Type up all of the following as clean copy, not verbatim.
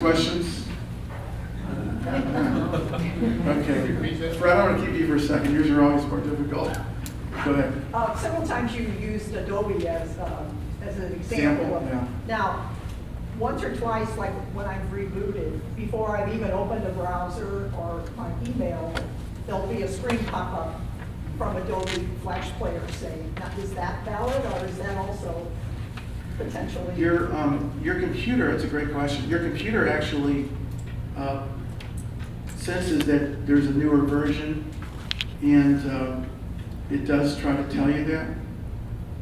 Questions? Okay. Fred, I want to keep you for a second. Yours are always more difficult. Go ahead. Several times you used Adobe as an example of it. Yeah. Now, once or twice, like when I've rebooted, before I've even opened a browser or my email, there'll be a screen pop up from Adobe Flash Player saying, now, is that valid or is that also potentially? Your computer, it's a great question. Your computer actually senses that there's a newer version, and it does try to tell you that.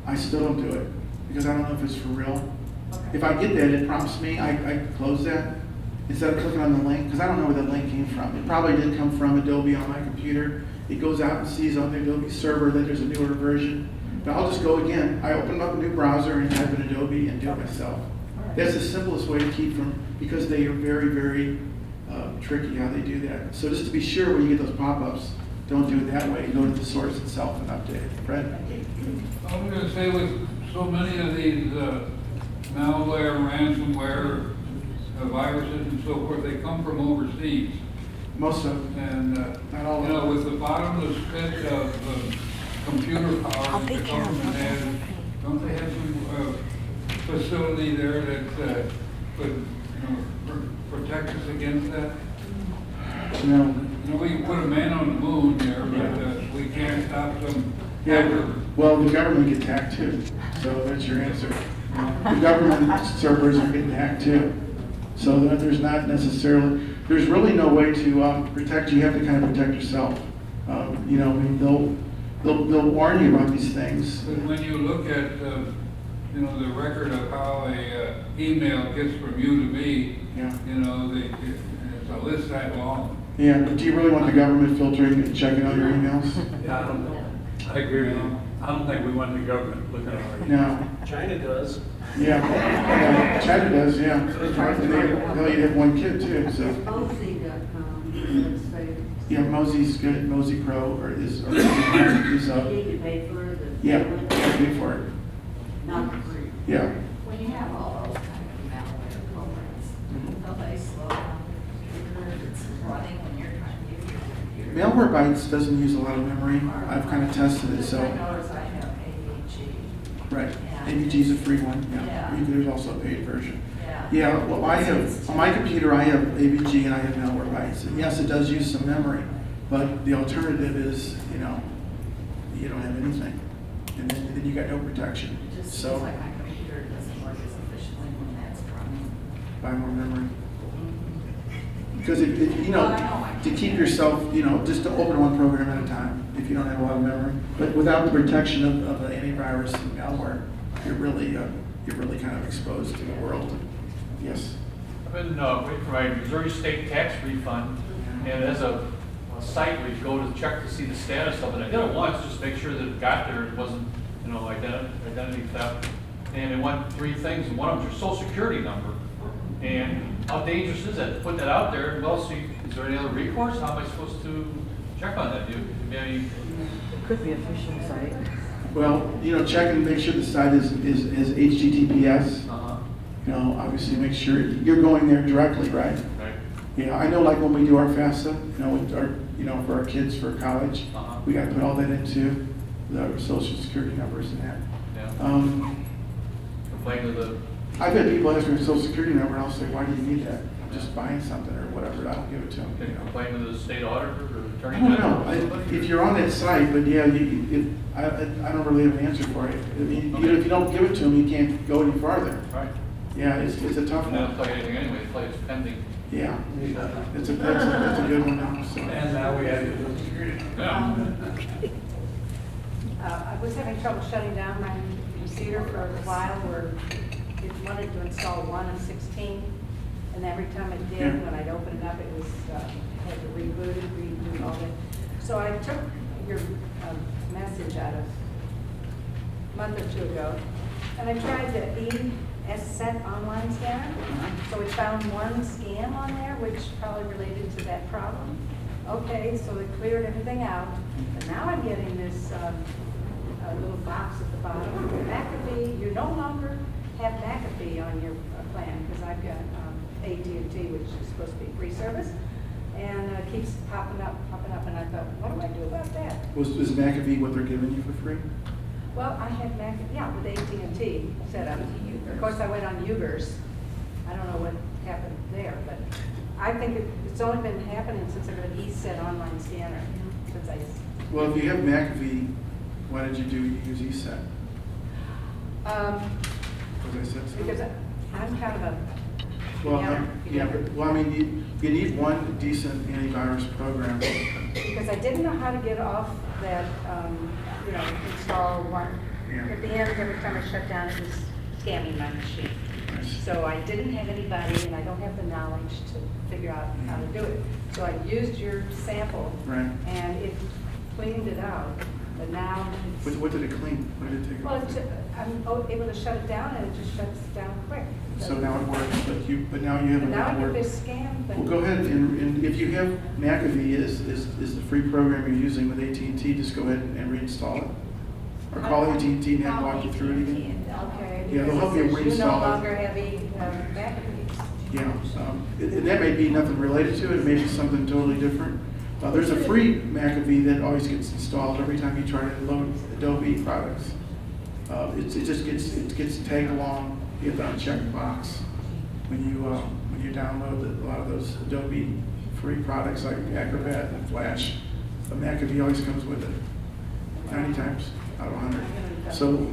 I still don't do it because I don't know if it's for real. Okay. If I get that, it prompts me, I close that instead of clicking on the link, because I don't know where that link came from. It probably did come from Adobe on my computer. It goes out and sees on the Adobe server that there's a newer version. But I'll just go again. I open up a new browser and type in Adobe and do it myself. Right. That's the simplest way to keep from, because they are very, very tricky how they do that. So just to be sure when you get those pop-ups, don't do it that way. Go to the source itself and update it. Fred? I'm going to say with so many of these malware, ransomware, viruses and so forth, they come from overseas. Most of them. And, Not all of you know, them. with the bottomless pit of computer power that the government has, don't they have some facility there that could, you know, protect us against that? No. You know, we can put a man on the moon there, but we can't stop some hacker. Well, the government gets hacked too. So that's your answer. The government servers are getting hacked too. So there's not necessarily, there's really no way to protect you. You have to kind of protect yourself. You know, I mean, they'll warn you about these things. But when you look at, you know, the record of how a email gets from you to me, Yeah. you know, it's a list that long. Yeah, but do you really want the government filtering and checking all your emails? Yeah, I don't know. I agree with you. I don't think we want the government looking at our. No. China does. Yeah. China does, yeah. And they only have one kid too, so. Mosey.com, let's say. Yeah, Mosey's good. Mosey Pro is You need to pay for the. yeah, pay for it. Not free. Yeah. When you have all those kind of malware programs, don't they slow down the computer that's running when you're trying to use your computer? Malware Bytes doesn't use a lot of memory. I've kind of tested it, so. I notice I have AVG. Right. Yeah. AVG is a free one, yeah. Yeah. There's also a paid version. Yeah. Yeah, well, I have, on my computer, I have AVG and I have Malware Bytes. And yes, it does use some memory, but the alternative is, you know, you don't have anything. And then you got no protection. It just So, seems like my computer doesn't work as efficiently when that's running. buy more memory. Because you know, to keep yourself, you know, just to open one program at a time if you don't have a lot of memory. But without the protection of the antivirus and malware, you're really kind of exposed to the world. Yes. I've been waiting for my Missouri state tax refund, and as a site where you go to check to see the status of it. I did it once, just to make sure that it got there, it wasn't, you know, identity theft. And it went 3 things, and one of them was your social security number. And how dangerous is that to put that out there? Well, so is there any other recourse? How am I supposed to check on that? Do you have any? It could be a phishing site. Well, you know, check and make sure the site is HTTPS. You know, obviously make sure you're going there directly, right? Right. Yeah, I know, like when we do our FAFSA, you know, with our, you know, for our kids for college, we got to put all that into the social security numbers and that. Yeah. Complain to the. I've had people ask me for social security number, and I'll say, why do you need that? I'm just buying something or whatever. I don't give it to them. Can You you know. complain to the state auditor or attorney I don't general? know. If you're on that site, but yeah, I don't really have an answer for you. I mean, Okay. if you don't give it to them, you can't go any farther. Right. Yeah, it's a tough And they don't one. tell you anything anyway, they tell you it's pending. Yeah, that's a good one now. So. And now we have the social security. Yeah. I was having trouble shutting down my computer for a while where it wanted to install 1 and 16. And every time it did, Yeah. when I'd open it up, it was, had to reboot all that. So I took your message out of a month or 2 ago, and I tried the ESSET online scanner. So it found one scam on there, which probably related to that problem. Okay, so it cleared everything out, but now I'm getting this little box at the bottom. McAfee, you no longer have McAfee on your plan, because I've got AT&T, which is supposed to be free service, and it keeps popping up, and I thought, what do I do about that? Is McAfee what they're giving you for free? Well, I had with AT&T set up. Of course, I went on Ubers. I don't know what happened there, but I think it's only been happening since I got an ESET online scanner, since I. Well, if you have McAfee, why did you use ESET? Um, Because I said so. because I'm kind of a. Well, beginner. well, I mean, you need one decent antivirus program. Because I didn't know how to get off that, install one. Yeah. At the end, every time I shut down, it was scamming my machine. So I didn't have anybody, and I don't have the knowledge to figure out how to do it. So I used your sample. Right. And it cleaned it out, but now it's. What did it clean? What did it take Well, off? I'm able to shut it down, and it just shuts down quick. So now it works, but now you have a And now I get network. this scam thing. Well, go ahead, and if you have McAfee is the free program you're using with AT&T, just go ahead and reinstall it. Or call AT&T and have them walk you through it again. Okay. Yeah, they'll help you because You no reinstall it. longer have McAfee's. Yeah, and that may be nothing related to it, it may be something totally different. There's a free McAfee that always gets installed every time you try to load Adobe products. It gets tagged along, you have to uncheck the box when you download a lot of those Adobe free products like Acrobat and Flash. The McAfee always comes with it, 90 times out of 100. So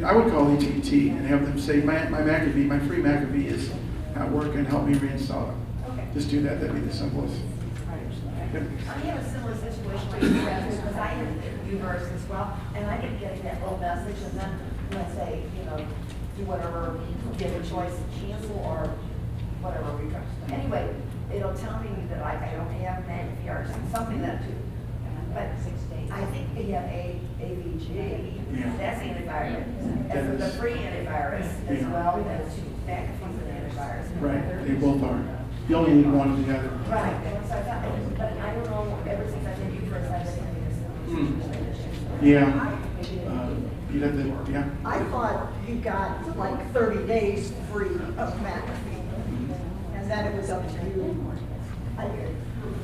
I would call AT&T and have them say, my McAfee, my free McAfee is not working, help me reinstall it. Okay. Just do that, that'd be the simplest. Yep. I have a similar situation to you, because I have Ubers as well, and I get getting that little message, and then when I say, do whatever, give a choice, cancel or whatever, retry. Anyway, it'll tell me that I don't have McAfee or something that too. But I think we have AVG, Yeah. that's antivirus, and the free antivirus as Yeah. well as McAfee's an antivirus. Right, they both are. You only need one or the other. Right, so I thought, but I don't know, ever since I did you first, I've been Yeah. You'd have to, yeah. I thought you got like 30 days free of McAfee, and then it was up to you.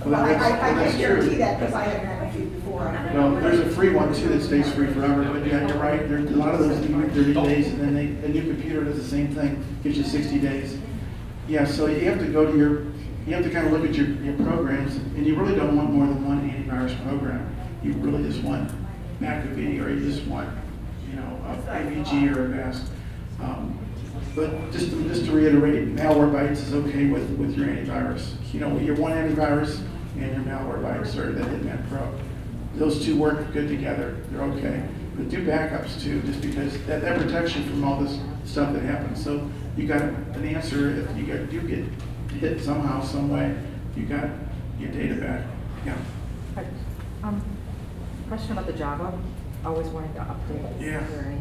Well, I that's can guarantee true. that because I had McAfee before. Well, there's a free one too that stays free forever, but yeah, you're right, there's a lot of those even 30 days, and then the new computer does the same thing, gives you 60 days. Yeah, so you have to go to you have to kind of look at your programs, and you really don't want more than one antivirus program. You really just want McAfee, or you just want, AVG or Avast. But just to reiterate, Malwarebytes is okay with your antivirus. Your one antivirus and your Malwarebytes or the Hitman Pro. Those two work good together. They're okay. But do backups too, just because that protects you from all this stuff that happens. So you got an answer if you get hit somehow, some way. You got your data back. Yeah. Question about the Java. Always wanted to update. Yeah. Is there any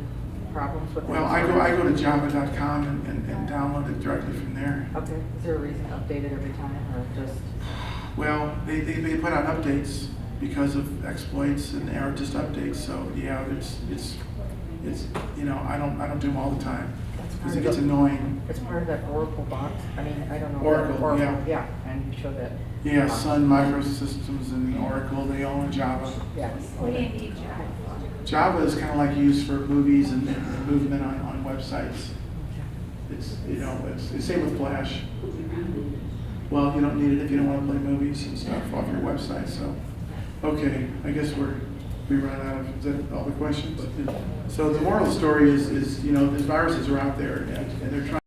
problems with that? Well, I go to java.com and download it directly from there. Okay. Is there a reason to update it every time, or just? Well, they put out updates because of exploits and error just updates. So yeah, it's I don't do them all the time because it gets annoying. It's part of that Oracle box. I mean, I don't know. Oracle, yeah. Yeah, and you show that. Yeah, Sun Microsystems and Oracle, they all in Java. Yeah. What do you need, John? Java is kind of like used for movies and movement on websites. It's the same with Flash. Well, you don't need it if you don't want to play movies and stuff off your website. So, okay, I guess we ran out of. Is that all the questions? So the moral of the story is these viruses are out there and they're trying.